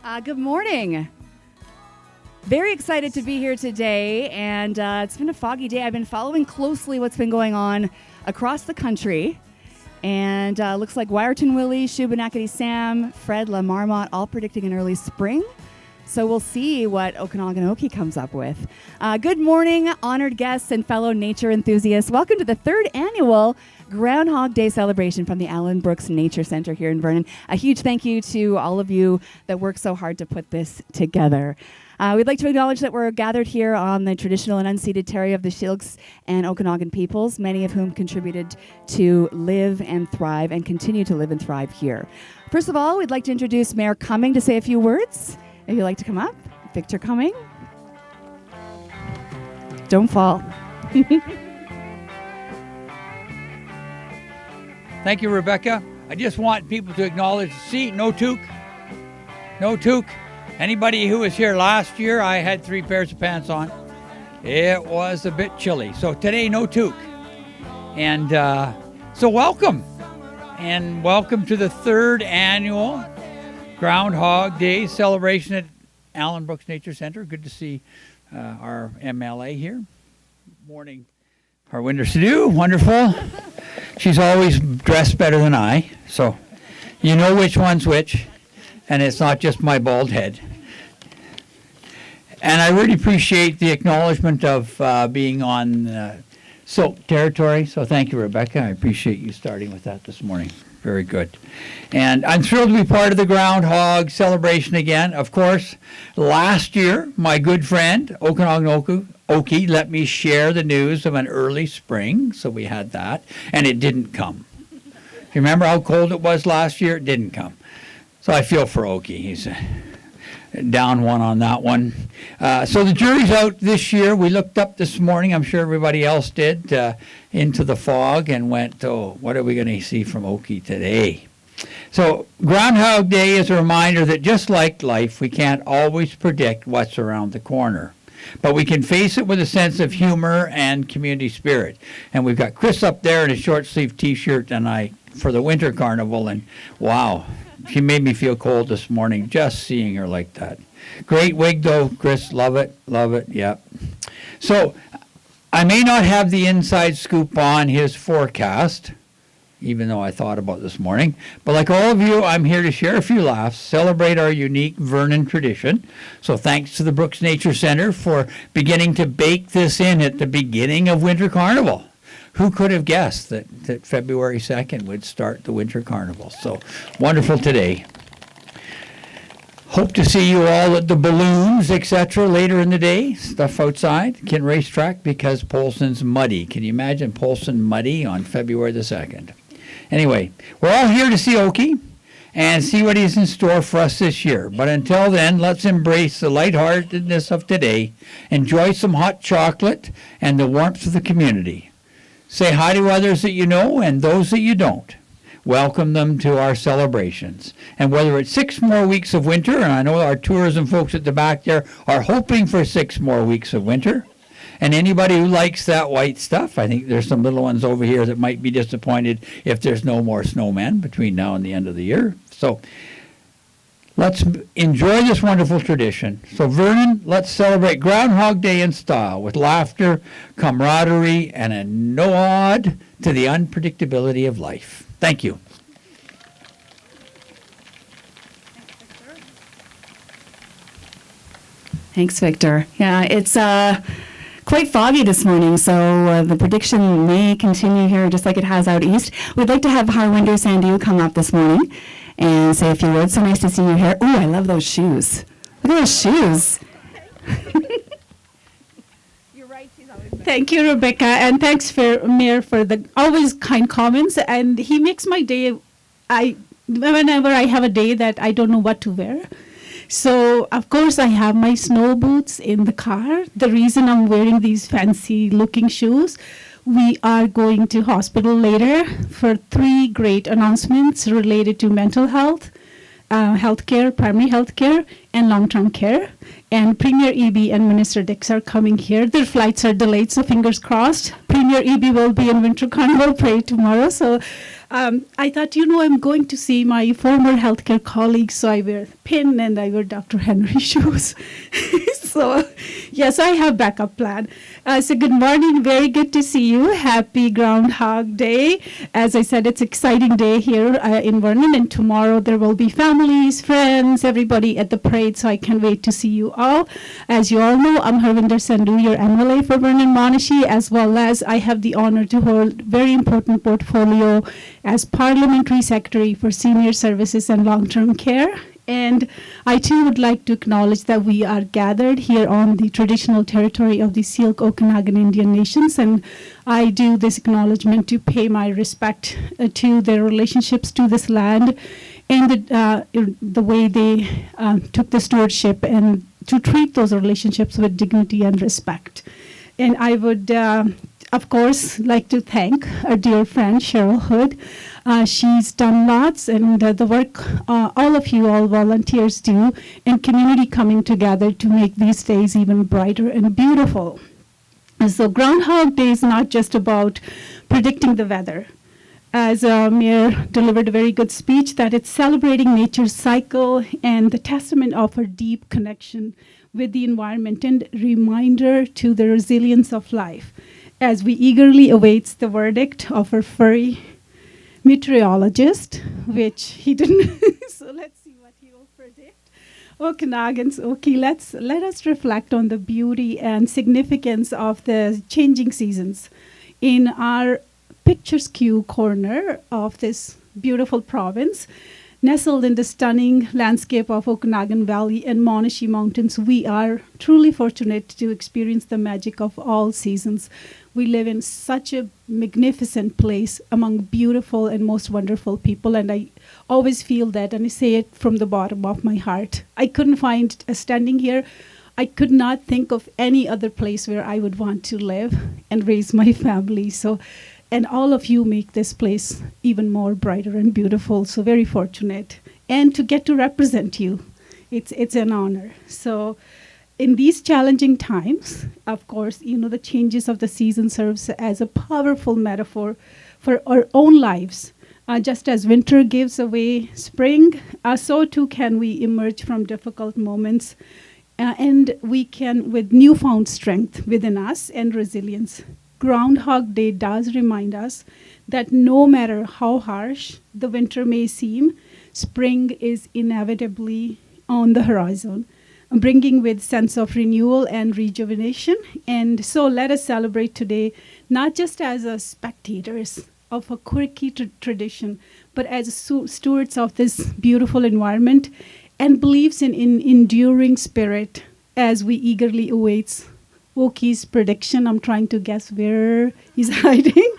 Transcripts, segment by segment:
Good morning. Very excited to be here today, and it's been a foggy day. I've been following closely what's been going on across the country, and looks like Wyerton Willie, Shubenacadie Sam, Fred La Marmot all predicting an early spring. So we'll see what Okanagan Okie comes up with. Good morning, honored guests and fellow nature enthusiasts. Welcome to the third annual Groundhog Day celebration from the Allan Brooks Nature Centre here in Vernon. A huge thank you to all of you that worked so hard to put this together. We'd like to acknowledge that we're gathered here on the traditional and unceded territory of the Shilks and Okanagan peoples, many of whom contributed to live and thrive and continue to live and thrive here. First of all, we'd like to introduce Mayor Cumming to say a few words. If you'd like to come up, Victor Cumming. Don't fall. Thank you, Rebecca. I just want people to acknowledge, see, no toque. No toque. Anybody who was here last year, I had 3 pairs of pants on. It was a bit chilly. So today, no toque. And so welcome. And welcome to the third annual Groundhog Day celebration at Allan Brooks Nature Centre. Good to see our MLA here. Morning, Harwinder Sidhu. Wonderful. She's always dressed better than I, so you know which one's which, and it's not just my bald head. And I really appreciate the acknowledgement of being on Silk territory, so thank you, Rebecca. I appreciate you starting with that this morning. Very good. And I'm thrilled to be part of the Groundhog celebration again. Of course, last year, my good friend, Okanagan Okie, let me share the news of an early spring, so we had that, and it didn't come. Do you remember how cold it was last year? It didn't come. So I feel for Okie. He's down one on that one. So the jury's out this year. We looked up this morning, I'm sure everybody else did, into the fog and went, oh, what are we going to see from Okie today? So Groundhog Day is a reminder that just like life, we can't always predict what's around the corner. But we can face it with a sense of humor and community spirit. And we've got Chris up there in a short-sleeve T-shirt and for the winter carnival, and wow, she made me feel cold this morning just seeing her like that. Great wig though, Chris. Love it, yep. So I may not have the inside scoop on his forecast, even though I thought about this morning. But like all of you, I'm here to share a few laughs, celebrate our unique Vernon tradition. So thanks to the Brooks Nature Centre for beginning to bake this in at the beginning of Winter Carnival. Who could have guessed that February 2nd would start the Winter Carnival? So wonderful today. Hope to see you all at the balloons, etc. later in the day. Stuff outside. Kin racetrack because Polson's muddy. Can you imagine Polson muddy on February the 2nd? Anyway, we're all here to see Okie and see what he's in store for us this year. But until then, let's embrace the lightheartedness of today, enjoy some hot chocolate and the warmth of the community. Say hi to others that you know and those that you don't. Welcome them to our celebrations. And whether it's 6 more weeks of winter, and I know our tourism folks at the back there are hoping for 6 more weeks of winter, and anybody who likes that white stuff, I think there's some little ones over here that might be disappointed if there's no more snowmen between now and the end of the year. So let's enjoy this wonderful tradition. So Vernon, let's celebrate Groundhog Day in style with laughter, camaraderie, and a nod to the unpredictability of life. Thank you. Thanks, Victor. Yeah, it's quite foggy this morning, so the prediction may continue here just like it has out east. We'd like to have Harwinder Sidhu come up this morning and say a few words. So nice to see you here. Oh, I love those shoes. Look at those shoes. You're right. Thank you, Rebecca, and thanks, Mayor, for the always kind comments. And he makes my day. Whenever I have a day that I don't know what to wear. So, of course, I have my snow boots in the car. The reason I'm wearing these fancy-looking shoes, we are going to hospital later for 3 great announcements related to mental health. healthcare, primary healthcare, and long-term care. And Premier EB and Minister Dix are coming here. Their flights are delayed, so fingers crossed. Premier EB will be in Winter Carnival Parade tomorrow. So I thought, I'm going to see my former healthcare colleagues, so I wear pin and I wear Dr. Henry shoes. So, yes, I have backup plan. So good morning. Very good to see you. Happy Groundhog Day. As I said, it's an exciting day here in Vernon, and tomorrow there will be families, friends, everybody at the parade, so I can't wait to see you all. As you all know, I'm Harvinder Sandhu, your MLA for Vernon Monashi, as well as I have the honor to hold very important portfolio as Parliamentary Secretary for Senior Services and Long-Term Care. And I too would like to acknowledge that we are gathered here on the traditional territory of the Syilx Okanagan Indian Nations, and I do this acknowledgement to pay my respect to their relationships to this land and the way they took the stewardship and to treat those relationships with dignity and respect. And I would, of course, like to thank our dear friend Cheryl Hood. She's done lots, and the work all of you, all volunteers do, and community coming together to make these days even brighter and beautiful. And so Groundhog Day is not just about predicting the weather. As Mayor delivered a very good speech, that it's celebrating nature's cycle and the testament of our deep connection with the environment and reminder to the resilience of life as we eagerly await the verdict of our furry meteorologist, which he didn't. So let's see what he will predict. Okanagan's Okie, let us reflect on the beauty and significance of the changing seasons in our picturesque corner of this beautiful province. Nestled in the stunning landscape of Okanagan Valley and Monashi Mountains, we are truly fortunate to experience the magic of all seasons. We live in such a magnificent place among beautiful and most wonderful people, and I always feel that, and I say it from the bottom of my heart. I couldn't find, standing here, I could not think of any other place where I would want to live and raise my family. So, and all of you make this place even more brighter and beautiful, so very fortunate. And to get to represent you, it's an honor. So in these challenging times, of course, the changes of the season serves as a powerful metaphor for our own lives. Just as winter gives away spring, so too can we emerge from difficult moments, and we can with newfound strength within us and resilience. Groundhog Day does remind us that no matter how harsh the winter may seem, spring is inevitably on the horizon, bringing with sense of renewal and rejuvenation. And so let us celebrate today, not just as spectators of a quirky tradition, but as stewards of this beautiful environment and beliefs in enduring spirit as we eagerly await Okie's prediction. I'm trying to guess where he's hiding,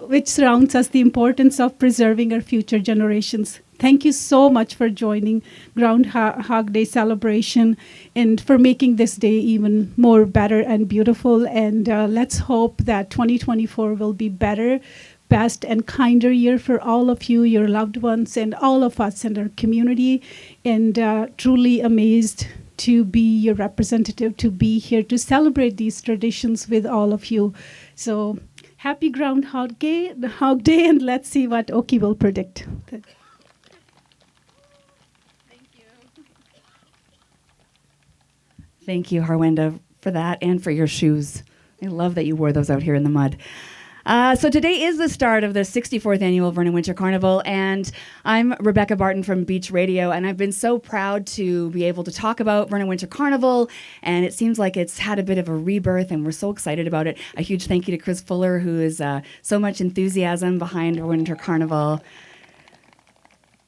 which surrounds us, the importance of preserving our future generations. Thank you so much for joining Groundhog Day celebration and for making this day even more better and beautiful. And let's hope that 2024 will be better, best, and kinder year for all of you, your loved ones, and all of us in our community. And truly amazed to be your representative, to be here to celebrate these traditions with all of you. So happy Groundhog Day, and let's see what Okie will predict. Thank you. Thank you, Harwinda, for that and for your shoes. I love that you wore those out here in the mud. So today is the start of the 64th annual Vernon Winter Carnival, and I'm Rebecca Barton from Beach Radio, and I've been so proud to be able to talk about Vernon Winter Carnival, and it seems like it's had a bit of a rebirth, and we're so excited about it. A huge thank you to Chris Fuller, who is so much enthusiasm behind Winter Carnival.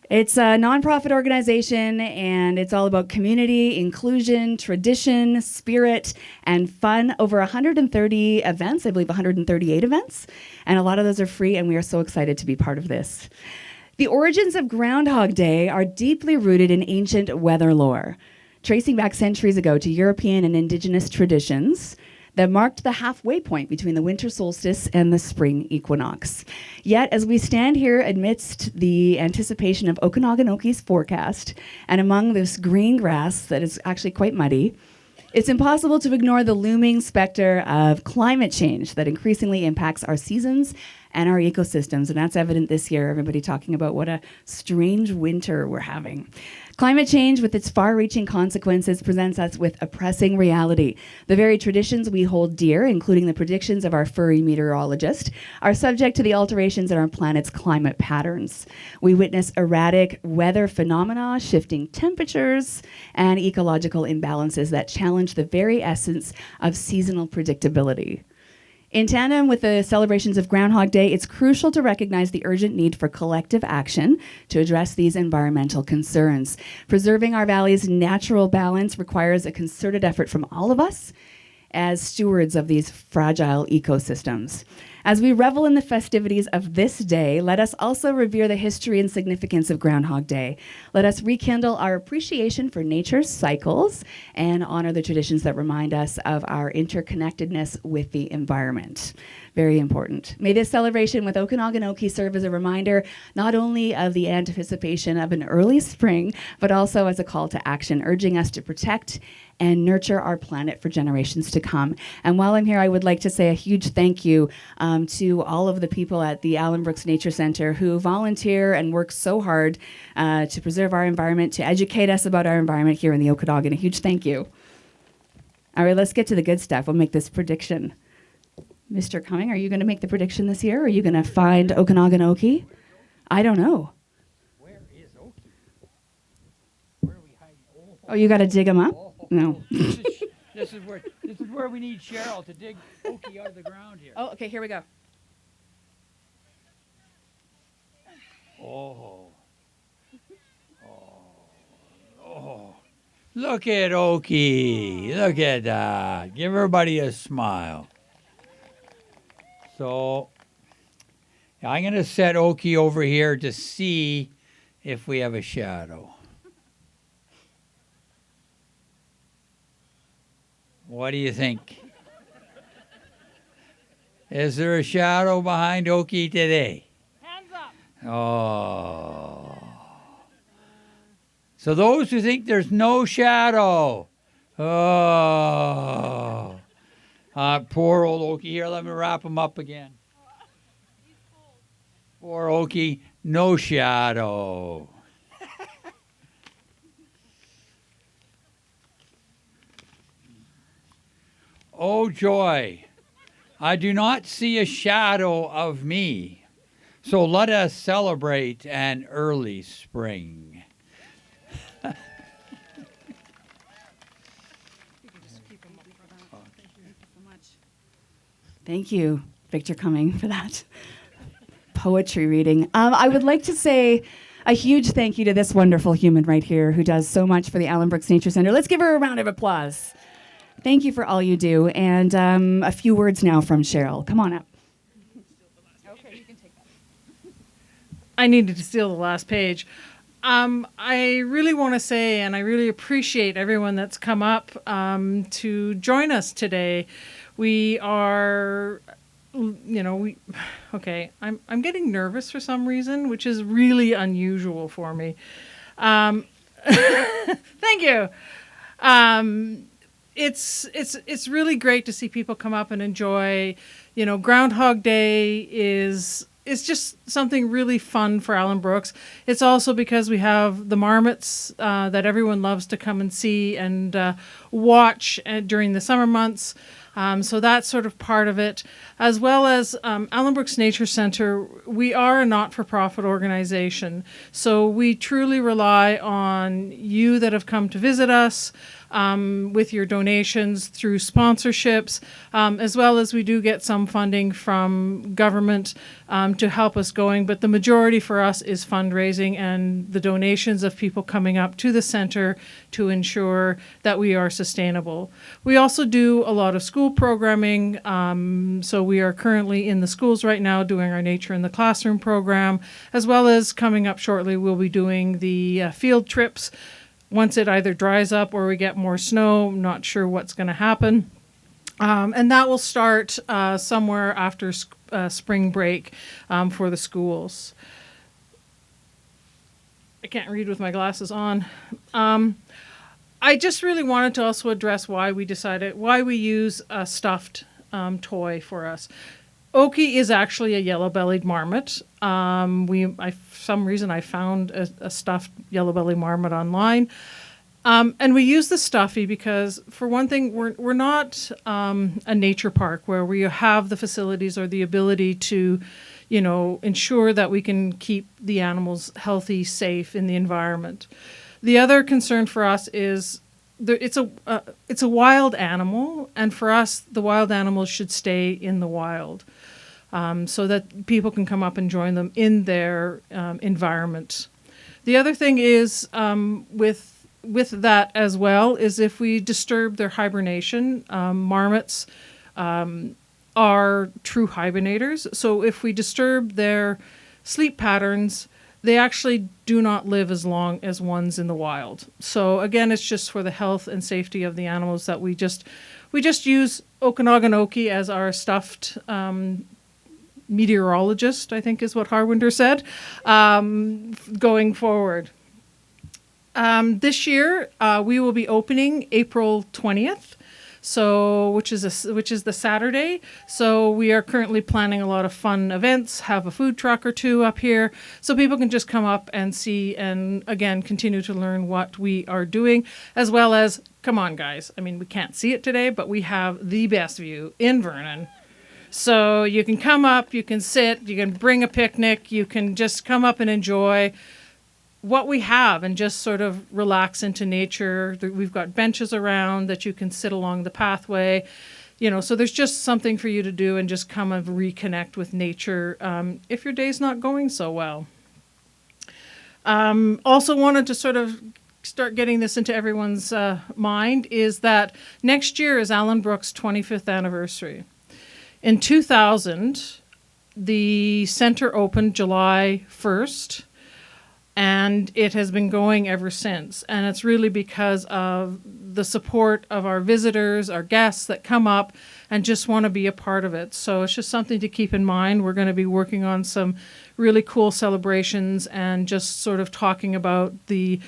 It's a nonprofit organization, and it's all about community, inclusion, tradition, spirit, and fun. Over 130 events, I believe 138 events, and a lot of those are free, and we are so excited to be part of this. The origins of Groundhog Day are deeply rooted in ancient weather lore, tracing back centuries ago to European and indigenous traditions that marked the halfway point between the winter solstice and the spring equinox. Yet, as we stand here amidst the anticipation of Okanagan Okie's forecast, and among this green grass that is actually quite muddy, it's impossible to ignore the looming specter of climate change that increasingly impacts our seasons and our ecosystems. And that's evident this year, everybody talking about what a strange winter we're having. Climate change, with its far-reaching consequences, presents us with a pressing reality. The very traditions we hold dear, including the predictions of our furry meteorologist, are subject to the alterations in our planet's climate patterns. We witness erratic weather phenomena, shifting temperatures, and ecological imbalances that challenge the very essence of seasonal predictability. In tandem with the celebrations of Groundhog Day, it's crucial to recognize the urgent need for collective action to address these environmental concerns. Preserving our valley's natural balance requires a concerted effort from all of us as stewards of these fragile ecosystems. As we revel in the festivities of this day, let us also revere the history and significance of Groundhog Day. Let us rekindle our appreciation for nature's cycles and honor the traditions that remind us of our interconnectedness with the environment. Very important. May this celebration with Okanagan Okie serve as a reminder not only of the anticipation of an early spring, but also as a call to action, urging us to protect and nurture our planet for generations to come. And while I'm here, I would like to say a huge thank you to all of the people at the Allan Brooks Nature Centre who volunteer and work so hard to preserve our environment, to educate us about our environment here in the Okanagan. A huge thank you. All right, let's get to the good stuff. We'll make this prediction. Mr. Cumming, are you going to make the prediction this year? Or are you going to find Okanagan Okie? I don't know. Where is Okie? Where are we hiding? Oh, you got to dig him up? No. This is where we need Cheryl to dig Okie out of the ground here. Oh, okay, here we go. Oh. Look at Okie. Look at that. Give everybody a smile. So I'm going to set Okie over here to see if we have a shadow. What do you think? Is there a shadow behind Okie today? Hands up. Oh. So those who think there's no shadow. Oh. Poor old Okie. Here, let me wrap him up again. Poor Okie, no shadow. Oh joy, I do not see a shadow of me. So let us celebrate an early spring. Thank you, Victor Cumming, for that poetry reading. I would like to say a huge thank you to this wonderful human right here who does so much for the Allan Brooks Nature Centre. Let's give her a round of applause. Thank you for all you do. And a few words now from Cheryl. Come on up. Okay, you can take that. I needed to steal the last page. I really want to say, and I really appreciate everyone that's come up to join us today. We are, okay, I'm getting nervous for some reason, which is really unusual for me. Thank you. It's really great to see people come up and enjoy, Groundhog Day is just something really fun for Allan Brooks. It's also because we have the marmots that everyone loves to come and see and watch during the summer months. So that's sort of part of it, as well as Allan Brooks Nature Centre. We are a not-for-profit organization, so we truly rely on you that have come to visit us with your donations through sponsorships, as well as we do get some funding from government to help us going. But the majority for us is fundraising and the donations of people coming up to the centre to ensure that we are sustainable. We also do a lot of school programming. So we are currently in the schools right now doing our Nature in the Classroom program, as well as coming up shortly we'll be doing the field trips. Once it either dries up or we get more snow, I'm not sure what's going to happen. And that will start somewhere after spring break for the schools. I can't read with my glasses on. I just really wanted to also address why we use a stuffed toy for us. Okie is actually a yellow-bellied marmot. For some reason I found a stuffed yellow-bellied marmot online. And we use the stuffy because, for one thing, we're not a nature park where we have the facilities or the ability to, ensure that we can keep the animals healthy, safe in the environment. The other concern for us is it's a wild animal, and for us, the wild animals should stay in the wild, so that people can come up and join them in their environment. The other thing is with that as well is if we disturb their hibernation, marmots are true hibernators. So if we disturb their sleep patterns, they actually do not live as long as ones in the wild. So again, it's just for the health and safety of the animals that we just use Okanagan Okie as our stuffed meteorologist, I think is what Harwinder said, going forward. This year, we will be opening April 20th, which is the Saturday. So we are currently planning a lot of fun events, have a food truck or two up here, so people can just come up and see and, again, continue to learn what we are doing, as well as, come on, guys. I mean, we can't see it today, but we have the best view in Vernon. So you can come up, you can sit, you can bring a picnic, you can just come up and enjoy what we have and just sort of relax into nature. We've got benches around that you can sit along the pathway, so there's just something for you to do and just come and reconnect with nature if your day's not going so well. Also wanted to sort of start getting this into everyone's mind is that next year is Allan Brooks' 25th anniversary. In 2000, the center opened July 1st, and it has been going ever since. And it's really because of the support of our visitors, our guests that come up and just want to be a part of it. So it's just something to keep in mind. We're going to be working on some really cool celebrations and just sort of talking about the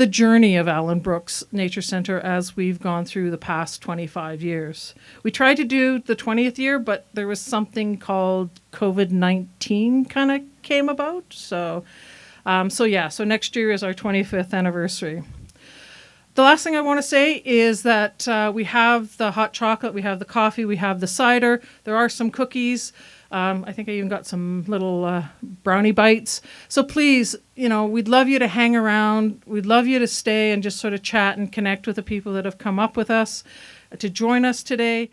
journey of Allan Brooks Nature Centre as we've gone through the past 25 years. We tried to do the 20th year, but there was something called COVID-19 kind of came about. So next year is our 25th anniversary. The last thing I want to say is that we have the hot chocolate, we have the coffee, we have the cider. There are some cookies. I think I even got some little brownie bites. So please, we'd love you to hang around. We'd love you to stay and just sort of chat and connect with the people that have come up with us to join us today.